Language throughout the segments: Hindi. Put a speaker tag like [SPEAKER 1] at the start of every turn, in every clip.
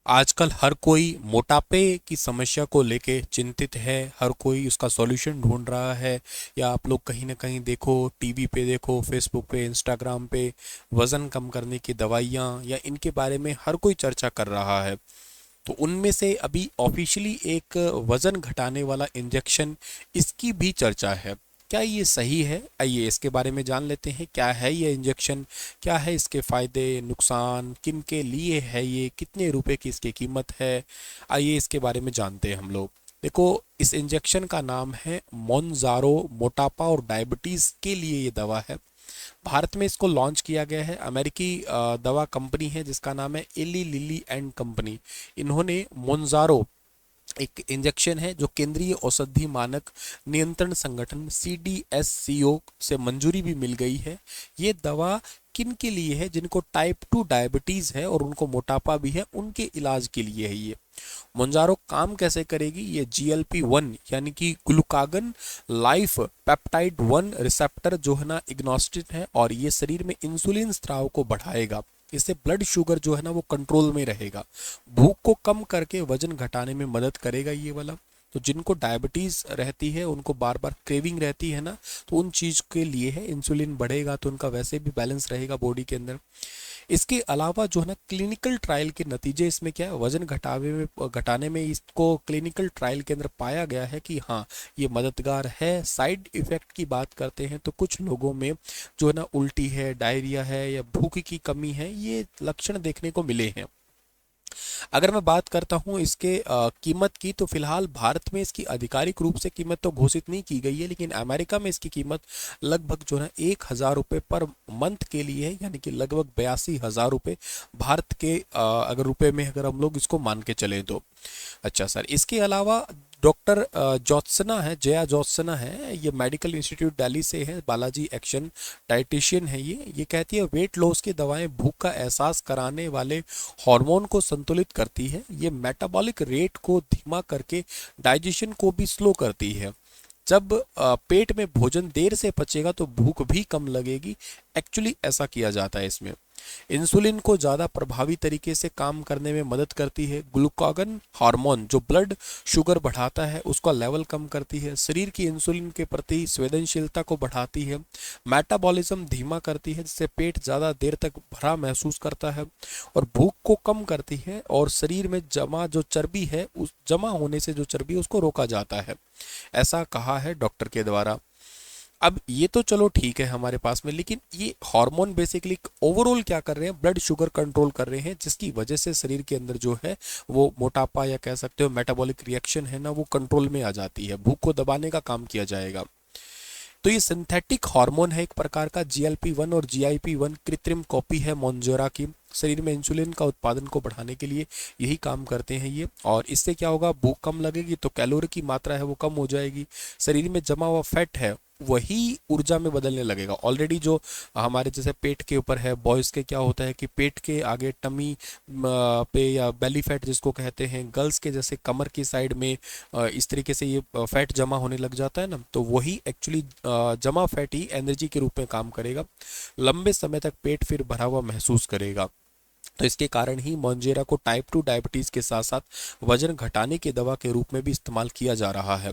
[SPEAKER 1] आजकल हर कोई मोटापे की समस्या को लेके चिंतित है। हर कोई उसका सॉल्यूशन ढूंढ रहा है। या आप लोग कहीं ना कहीं देखो, टीवी पे देखो, फेसबुक पे, इंस्टाग्राम पे वज़न कम करने की दवाइयाँ या इनके बारे में हर कोई चर्चा कर रहा है। तो उनमें से अभी ऑफिशियली एक वज़न घटाने वाला इंजेक्शन, इसकी भी चर्चा है। क्या ये सही है? आइए इसके बारे में जान लेते हैं। क्या है ये इंजेक्शन, क्या है इसके फ़ायदे नुकसान, किन के लिए है ये, कितने रुपए की इसकी कीमत है। आइए इसके बारे में जानते हैं हम लोग। देखो, इस इंजेक्शन का नाम है मोनजारो। मोटापा और डायबिटीज़ के लिए ये दवा है। भारत में इसको लॉन्च किया गया है। अमेरिकी दवा कंपनी है जिसका नाम है एली लिली एंड कंपनी। इन्होंने मोन्जारो, एक इंजेक्शन है जो केंद्रीय औषधि मानक नियंत्रण संगठन CDSCO से मंजूरी भी मिल गई है। ये दवा किन के लिए है? जिनको टाइप 2 डायबिटीज़ है और उनको मोटापा भी है, उनके इलाज के लिए है ये। मोंजारो काम कैसे करेगी? ये GLP-1 यानी कि ग्लूकागन लाइफ पेप्टाइड 1 रिसेप्टर जो है ना, इग्नोस्टिक है, और ये शरीर में इंसुलिन स्राव को बढ़ाएगा। इससे ब्लड शुगर जो है ना वो कंट्रोल में रहेगा। भूख को कम करके वजन घटाने में मदद करेगा ये वाला। तो जिनको डायबिटीज़ रहती है, उनको बार बार क्रेविंग रहती है ना, तो उन चीज़ के लिए है। इंसुलिन बढ़ेगा तो उनका वैसे भी बैलेंस रहेगा बॉडी के अंदर। इसके अलावा जो है ना, क्लिनिकल ट्रायल के नतीजे इसमें क्या है, वजन घटाने में इसको क्लिनिकल ट्रायल के अंदर पाया गया है कि हाँ, ये मददगार है। साइड इफेक्ट की बात करते हैं तो कुछ लोगों में जो है ना, उल्टी है, डायरिया है या भूख की कमी है, ये लक्षण देखने को मिले हैं। अगर मैं बात करता हूँ इसके कीमत की, तो फिलहाल भारत में इसकी आधिकारिक रूप से कीमत तो घोषित नहीं की गई है, लेकिन अमेरिका में इसकी कीमत लगभग जो है 1,000 रुपये पर मंथ के लिए है, यानी कि लगभग 82,000 रुपये भारत के अगर रुपए में अगर हम लोग इसको मान के चले तो। अच्छा सर, इसके अलावा डॉक्टर ज्योत्सना है, जया ज्योत्सना है, ये मेडिकल इंस्टीट्यूट दिल्ली से है, बालाजी एक्शन डाइटिशियन है। ये कहती है वेट लॉस की दवाएं भूख का एहसास कराने वाले हार्मोन को संतुलित करती है। ये मेटाबॉलिक रेट को धीमा करके डाइजेशन को भी स्लो करती है। जब पेट में भोजन देर से पचेगा तो भूख भी कम लगेगी। एक्चुअली ऐसा किया जाता है इसमें। इंसुलिन को ज़्यादा प्रभावी तरीके से काम करने में मदद करती है। ग्लूकागन हार्मोन जो ब्लड शुगर बढ़ाता है उसका लेवल कम करती है। शरीर की इंसुलिन के प्रति संवेदनशीलता को बढ़ाती है। मेटाबॉलिज्म धीमा करती है जिससे पेट ज़्यादा देर तक भरा महसूस करता है। और भूख को कम करती है, और शरीर में जमा जो चर्बी है, उस जमा होने से जो चर्बी है उसको रोका जाता है। ऐसा कहा है डॉक्टर के द्वारा। अब ये तो चलो ठीक है हमारे पास में, लेकिन ये हार्मोन बेसिकली ओवरऑल क्या कर रहे हैं, ब्लड शुगर कंट्रोल कर रहे हैं, जिसकी वजह से शरीर के अंदर जो है वो मोटापा या कह सकते हो मेटाबॉलिक रिएक्शन है ना, वो कंट्रोल में आ जाती है। भूख को दबाने का काम किया जाएगा। तो ये सिंथेटिक हार्मोन है एक प्रकार का। GLP-1 और GIP-1 कृत्रिम कॉपी है मोन्जोरा की। शरीर में इंसुलिन का उत्पादन को बढ़ाने के लिए यही काम करते हैं ये। और इससे क्या होगा, भूख कम लगेगी तो कैलोरी की मात्रा है वो कम हो जाएगी। शरीर में जमा हुआ फैट है वही ऊर्जा में बदलने लगेगा। ऑलरेडी जो हमारे जैसे पेट के ऊपर है, बॉयज़ के क्या होता है कि पेट के आगे टमी पे या बेली फैट जिसको कहते हैं, गर्ल्स के जैसे कमर की साइड में इस तरीके से ये फैट जमा होने लग जाता है ना, तो वही एक्चुअली जमा फैट ही एनर्जी के रूप में काम करेगा। लंबे समय तक पेट फिर भरा हुआ महसूस करेगा। तो इसके कारण ही मोंजेरा को टाइप 2 डायबिटीज़ के साथ साथ वजन घटाने की दवा के रूप में भी इस्तेमाल किया जा रहा है।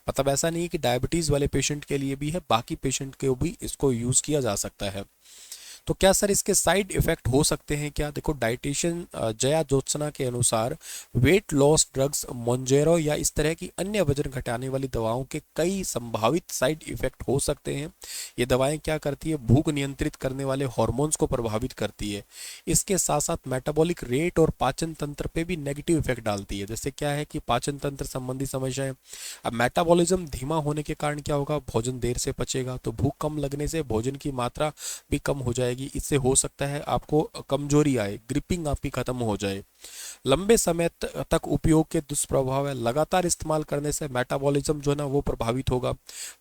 [SPEAKER 1] मतलब ऐसा नहीं है कि डायबिटीज़ वाले पेशेंट के लिए भी है, बाकी पेशेंट के भी इसको यूज़ किया जा सकता है। तो क्या सर इसके साइड इफेक्ट हो सकते हैं क्या? देखो, डाइटिशियन जया ज्योत्सना के अनुसार वेट लॉस ड्रग्स मोंजेरो या इस तरह की अन्य वजन घटाने वाली दवाओं के कई संभावित साइड इफेक्ट हो सकते हैं। ये दवाएं क्या करती है, भूख नियंत्रित करने वाले हार्मोन्स को प्रभावित करती है। इसके साथ साथ मेटाबॉलिक रेट और पाचन तंत्र पे भी नेगेटिव इफेक्ट डालती है। जैसे क्या है कि पाचन तंत्र संबंधी समस्याएं। अब मेटाबॉलिज्म धीमा होने के कारण क्या होगा, भोजन देर से पचेगा तो भूख कम लगने से भोजन की मात्रा भी कम हो जाएगी। इससे हो सकता है आपको कमजोरी आए, ग्रिपिंग आपकी खत्म हो जाए। लंबे समय तक उपयोग के दुष्प्रभाव है। लगातार इस्तेमाल करने से मेटाबॉलिज्म जो है ना वो प्रभावित होगा।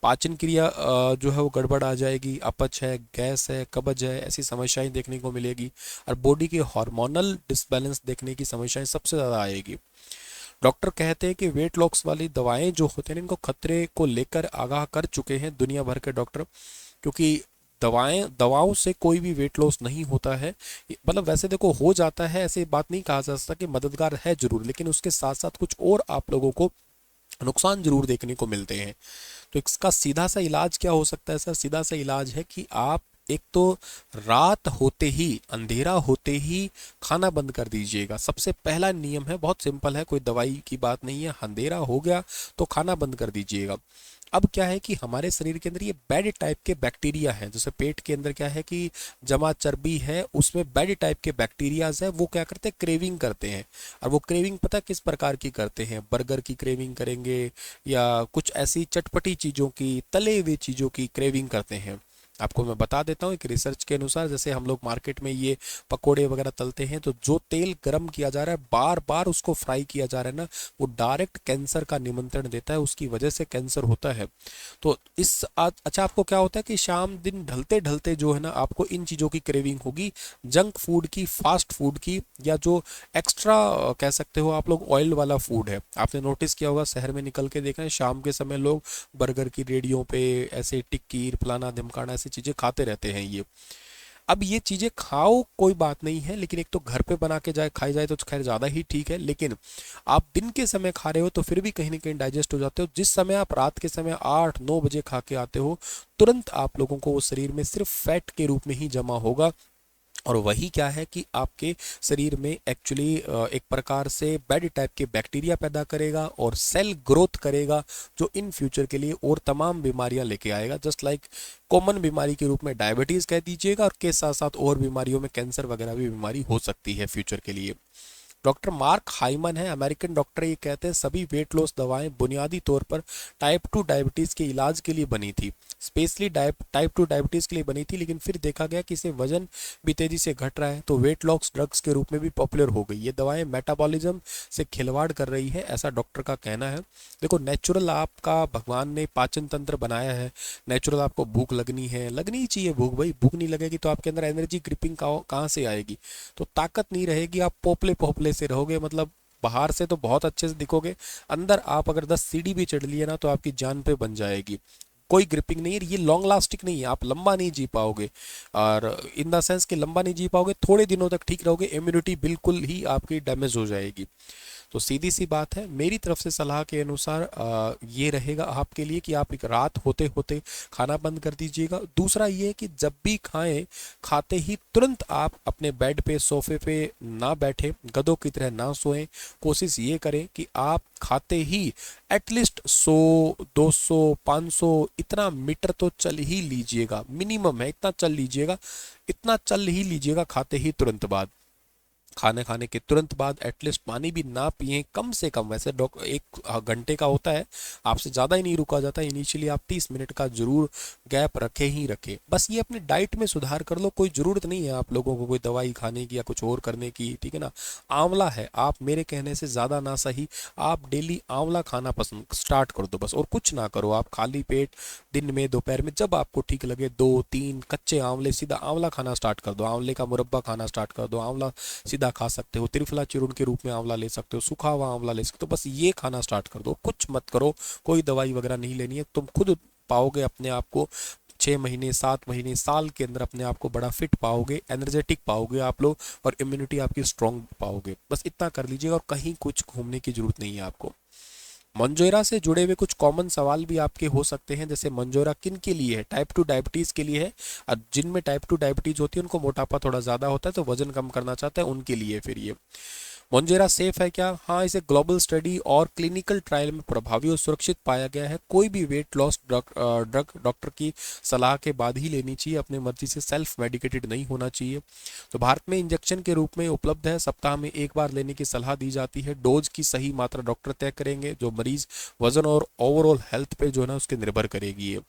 [SPEAKER 1] पाचन क्रिया जो है वो गड़बड़ आ जाएगी। अपच है, गैस है, कब्ज है, ऐसी समस्याएं देखने को मिलेगी। और बॉडी के हार्मोनल डिसबैलेंस देखने की समस्याएं सबसे ज़्यादा आएगी। डॉक्टर कहते हैं कि वेट लॉस वाली दवाएं जो होते हैं इनको खतरे को लेकर आगाह कर चुके हैं दुनिया भर के डॉक्टर, क्योंकि दवाओं से कोई भी वेट लॉस नहीं होता है। मतलब वैसे देखो हो जाता है, ऐसे बात नहीं कहा जा सकता कि मददगार है जरूर, लेकिन उसके साथ साथ कुछ और आप लोगों को नुकसान जरूर देखने को मिलते हैं। तो इसका सीधा सा इलाज क्या हो सकता है सर? सीधा सा इलाज है कि आप एक तो रात होते ही, अंधेरा होते ही खाना बंद कर दीजिएगा। सबसे पहला नियम है, बहुत सिंपल है, कोई दवाई की बात नहीं है। अंधेरा हो गया तो खाना बंद कर दीजिएगा। अब क्या है कि हमारे शरीर के अंदर ये बैड टाइप के बैक्टीरिया हैं, जैसे पेट के अंदर क्या है कि जमा चर्बी है, उसमें बैड टाइप के बैक्टीरियाज है, वो क्या करते हैं, क्रेविंग करते हैं। और वो क्रेविंग पता किस प्रकार की करते हैं? बर्गर की क्रेविंग करेंगे, या कुछ ऐसी चटपटी चीज़ों की, तले हुए चीज़ों की क्रेविंग करते हैं। आपको मैं बता देता हूँ, एक रिसर्च के अनुसार, जैसे हम लोग मार्केट में ये पकोड़े वगैरह तलते हैं, तो जो तेल गर्म किया जा रहा है, बार बार उसको फ्राई किया जा रहा है ना, वो डायरेक्ट कैंसर का निमंत्रण देता है, उसकी वजह से कैंसर होता है। तो अच्छा, आपको क्या होता है कि शाम दिन ढलते ढलते जो है ना, आपको इन चीज़ों की क्रेविंग होगी, जंक फूड की, फास्ट फूड की, या जो एक्स्ट्रा कह सकते हो आप लोग ऑयल वाला फूड है। आपने नोटिस किया होगा, शहर में निकल के देखा है, शाम के समय लोग बर्गर की रेडियों पे ऐसे टिक्की, फलाना धमकाना, ऐसी चीज़ें खाते रहते हैं ये। अब ये चीज़ें खाओ, कोई बात नहीं है, लेकिन एक तो घर पे बना के खाई जाए तो खैर ज़्यादा ही ठीक है, लेकिन आप दिन के समय खा रहे हो तो फिर भी कहीं ना कहीं डाइजेस्ट हो जाते हो। जिस समय आप रात के समय 8-9 बजे खा के आते हो, तुरंत आप लोगों को वो शरीर में सिर्फ फैट के रूप में ही जमा होगा, और वही क्या है कि आपके शरीर में एक्चुअली एक प्रकार से बैड टाइप के बैक्टीरिया पैदा करेगा और सेल ग्रोथ करेगा, जो इन फ्यूचर के लिए और तमाम बीमारियां लेके आएगा। जस्ट लाइक कॉमन बीमारी के रूप में डायबिटीज़ कह दीजिएगा, और के साथ साथ और बीमारियों में कैंसर वगैरह भी बीमारी हो सकती है फ्यूचर के लिए। डॉक्टर मार्क हाइमन है, अमेरिकन डॉक्टर, ये कहते हैं सभी वेट लॉस दवाएं बुनियादी तौर पर टाइप 2 डायबिटीज़ के इलाज के लिए बनी थी, स्पेशली टाइप 2 डायबिटीज़ के लिए बनी थी, लेकिन फिर देखा गया कि इसे वजन भी तेज़ी से घट रहा है, तो वेट लॉस ड्रग्स के रूप में भी पॉपुलर हो गई। ये दवाएं मेटाबॉलिज्म से खिलवाड़ कर रही है, ऐसा डॉक्टर का कहना है। देखो, नेचुरल आपका भगवान ने पाचन तंत्र बनाया है, नेचुरल आपको भूख लगनी ही चाहिए भूख, भाई भूख नहीं लगेगी तो आपके अंदर एनर्जी ग्रिपिंग कहाँ से आएगी? तो ताकत नहीं रहेगी, आप पोपले पोपले से रहोगे, मतलब बाहर से तो बहुत अच्छे से दिखोगे, अंदर आप अगर 10 सीढ़ी भी चढ़ लिए ना तो आपकी जान पे बन जाएगी। कोई ग्रिपिंग नहीं है, ये लॉन्ग लास्टिंग नहीं है, आप लंबा नहीं जी पाओगे, और इन द सेंस कि लंबा नहीं जी पाओगे, थोड़े दिनों तक ठीक रहोगे, इम्यूनिटी बिल्कुल ही आपकी डैमेज हो जाएगी। तो सीधी सी बात है, मेरी तरफ से सलाह के अनुसार ये रहेगा आपके लिए कि आप एक रात होते होते खाना बंद कर दीजिएगा। दूसरा ये है कि जब भी खाएं, खाते ही तुरंत आप अपने बेड पे, सोफे पे ना बैठे, गधों की तरह ना सोएं। कोशिश ये करें कि आप खाते ही एटलीस्ट 100, 200, 500 इतना मीटर तो चल ही लीजिएगा, मिनिमम है इतना चल लीजिएगा, इतना चल ही लीजिएगा खाते ही तुरंत बाद। खाने खाने के तुरंत बाद एटलीस्ट पानी भी ना पिए कम से कम, वैसे 1 घंटे का होता है, आपसे ज़्यादा ही नहीं रुका जाता, इनिशियली आप 30 मिनट का जरूर गैप रखे ही रखें। बस ये अपने डाइट में सुधार कर लो, कोई ज़रूरत नहीं है आप लोगों को कोई दवाई खाने की या कुछ और करने की, ठीक है ना। आंवला है, आप मेरे कहने से ज़्यादा ना सही, आप डेली आंवला खाना पसंद स्टार्ट कर दो बस, और कुछ ना करो। आप खाली पेट दिन में, दोपहर में, जब आपको ठीक लगे, 2-3 कच्चे आंवले सीधा आंवला खाना स्टार्ट कर दो, आंवले का मुरब्बा खाना स्टार्ट कर दो, आंवला सीधा खा सकते हो, त्रिफला चूर्ण के रूप में आंवला ले सकते हो, सूखा हुआ आंवला ले सकते हो, बस ये खाना स्टार्ट कर दो, कुछ मत करो, कोई दवाई वगैरह नहीं लेनी है। तुम खुद पाओगे अपने आप को 6 महीने, 7 महीने, साल के अंदर अपने आप को बड़ा फिट पाओगे, एनर्जेटिक पाओगे आप लोग, और इम्यूनिटी आपकी स्ट्रांग पाओगे। बस इतना कर लीजिएगा, और कहीं कुछ घूमने की जरूरत नहीं है आपको। मंजोरा से जुड़े हुए कुछ कॉमन सवाल भी आपके हो सकते हैं, जैसे मंजोरा किन के लिए है? टाइप 2 डायबिटीज़ के लिए है, और जिनमें टाइप 2 डायबिटीज़ होती है उनको मोटापा थोड़ा ज़्यादा होता है, तो वजन कम करना चाहते हैं उनके लिए फिर ये। मोंजेरा सेफ है क्या? हाँ, इसे ग्लोबल स्टडी और क्लिनिकल ट्रायल में प्रभावी और सुरक्षित पाया गया है। कोई भी वेट लॉस ड्रग डॉक्टर की सलाह के बाद ही लेनी चाहिए, अपने मर्जी से सेल्फ मेडिकेटेड नहीं होना चाहिए। तो भारत में इंजेक्शन के रूप में उपलब्ध है, सप्ताह में 1 बार लेने की सलाह दी जाती है। डोज की सही मात्रा डॉक्टर तय करेंगे, जो मरीज वजन और ओवरऑल हेल्थ पे जो है ना उसके निर्भर करेगी। ये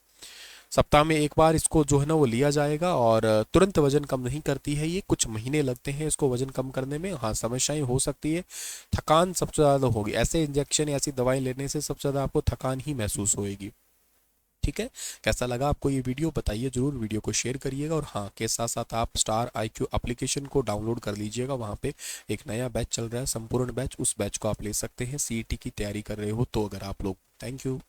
[SPEAKER 1] सप्ताह में 1 बार इसको जो है ना वो लिया जाएगा, और तुरंत वजन कम नहीं करती है ये, कुछ महीने लगते हैं इसको वजन कम करने में। हाँ, समस्याएं हो सकती है, थकान सबसे ज़्यादा होगी, ऐसे इंजेक्शन ऐसी दवाई लेने से सबसे ज़्यादा आपको थकान ही महसूस होएगी। ठीक है, कैसा लगा आपको ये वीडियो बताइए जरूर, वीडियो को शेयर करिएगा, और हाँ के साथ साथ आप स्टार IQ एप्लीकेशन को डाउनलोड कर लीजिएगा। वहाँ पे एक नया बैच चल रहा है, संपूर्ण बैच, उस बैच को आप ले सकते हैं CET की तैयारी कर रहे हो तो, अगर आप लोग। Thank you.